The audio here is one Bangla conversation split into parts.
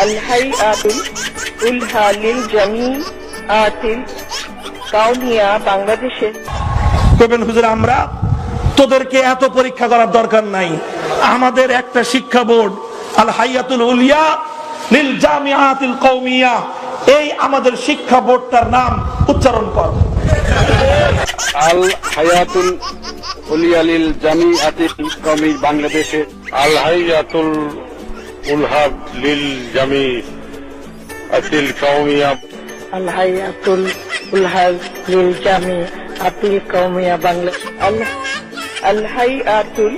আল-হাইআতুল উলহা লিল জামিআতিল কাউনিয়া বাংলাদেশের। কবেন হুজুর আমরা তোদেরকে এত পরীক্ষা করার দরকার নাই, আমাদের একটা শিক্ষা বোর্ড আল-হাইআতুল উলিয়া লিল জামিআতিল কওমিয়া, এই আমাদের শিক্ষা বোর্ডটার নাম উচ্চারণ কর। আল-হাইআতুল উলিয়া লিল জামিআতিল কওমি বাংলাদেশে। আল-হাইআতুল উলহা লিল জামিআতিল কওমিয়া। আল-হাইআতুল উলহা লিল জামিআতিল কাউমিয়া বাংলাদেশ। আল-হাইআতুল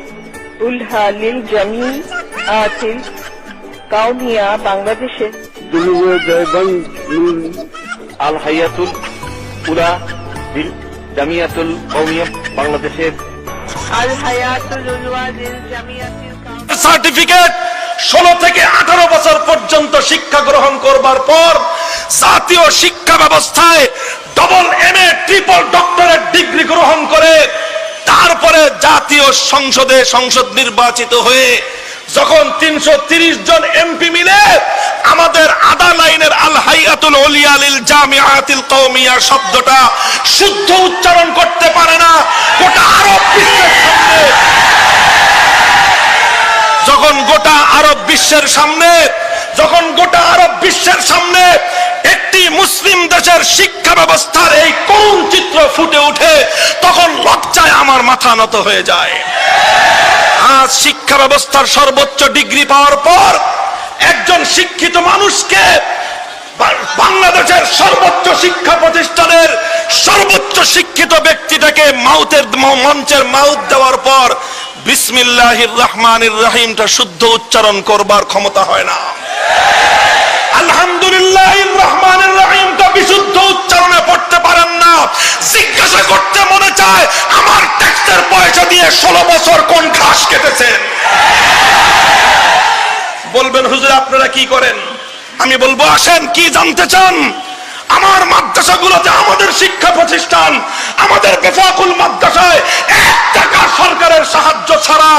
উলহা লিল জামিআতিল কাউনিয়া বাংলাদেশের। আল-হাইআতুল উলহা লিল জামিআতুল কওমিয়া বাংলাদেশের। আল-হাইআতুল উলহা লিল জামিআতিল সার্টিফিকেট 16 থেকে 18 বছর পর্যন্ত শিক্ষা গ্রহণ করবার পর জাতীয় শিক্ষা ব্যবস্থায় double MA triple doctorate degree গ্রহণ করে তারপরে জাতীয় সংসদে সংসদ নির্বাচিত হয়ে যখন 330 জন এমপি মিলে আমাদের আদা লাইনের আল-হাইআতুল উলিয়া লিল জামিআতিল কওমিয়া শব্দটা শুদ্ধ উচ্চারণ করতে পারে না, গোটা আরব বিশ্বের সামনে যখন গোটা আরব বিশ্বের সামনে একটি মুসলিম দেশের শিক্ষা ব্যবস্থার এই করুণ চিত্র ফুটে ওঠে, তখন লজ্জায় আমার মাথা নত হয়ে যায়। আজ শিক্ষা ব্যবস্থার সর্বোচ্চ ডিগ্রি পাওয়ার পর একজন শিক্ষিত মানুষকে বাংলাদেশের সর্বোচ্চ শিক্ষা প্রতিষ্ঠানের সর্বোচ্চ শিক্ষিত ব্যক্তিটাকে মঞ্চের মাউথ দেওয়ার পর বিসমিল্লাহির রহমানির রহিমটা শুদ্ধ উচ্চারণ করবার ক্ষমতা হয় না। আলহামদুলিল্লাহির রহমানির রহিমটা বিশুদ্ধ উচ্চারণে পড়তে পারেন না। জিজ্ঞাসা করতে মনে চায় আমার ট্যাক্সের পয়সা দিয়ে 16 বছর কোন ঘাস কেটেছেন। বলবেন হুজুর আপনারা কি করেন? আমি বলবো আসেন কি জানতে চান? আমার মাদ্রাসাগুলোতে, আমাদের শিক্ষা প্রতিষ্ঠান, আমাদের বেফাকুল মাদ্রাসায় 1 টাকা সরকারের সাহায্য ছাড়া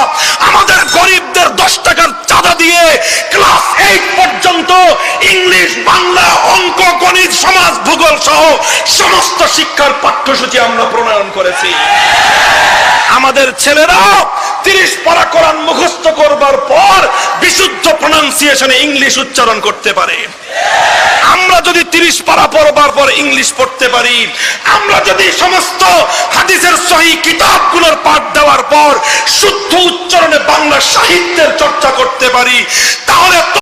আমাদের গরিবদের 10 টাকার চাঁদা দিয়ে ক্লাস 8 পর্যন্ত ইংলিশ, বাংলা, অঙ্ক, গণিত, সমাজ, ভূগোল সহ সমস্ত শিক্ষার পাঠ্যসূচি আমরা প্রণয়ন করেছি। আমাদের ছেলেরা 30 পারা কোরআন মুখস্থ করবার পর বিশুদ্ধ প্রনাউন্সিয়েশনে ইংলিশ উচ্চারণ করতে পারে। আমরা যদি 30 পারা পড়বার পর ইংলিশ পড়তে পারি, আমরা যদি সমস্ত হাদিসের সহিহ কিতাবগুলোর পাঠ দেওয়ার পর শুদ্ধ উচ্চারণে বাংলা সাহিত্যের চর্চা করতে পারি, তাহলে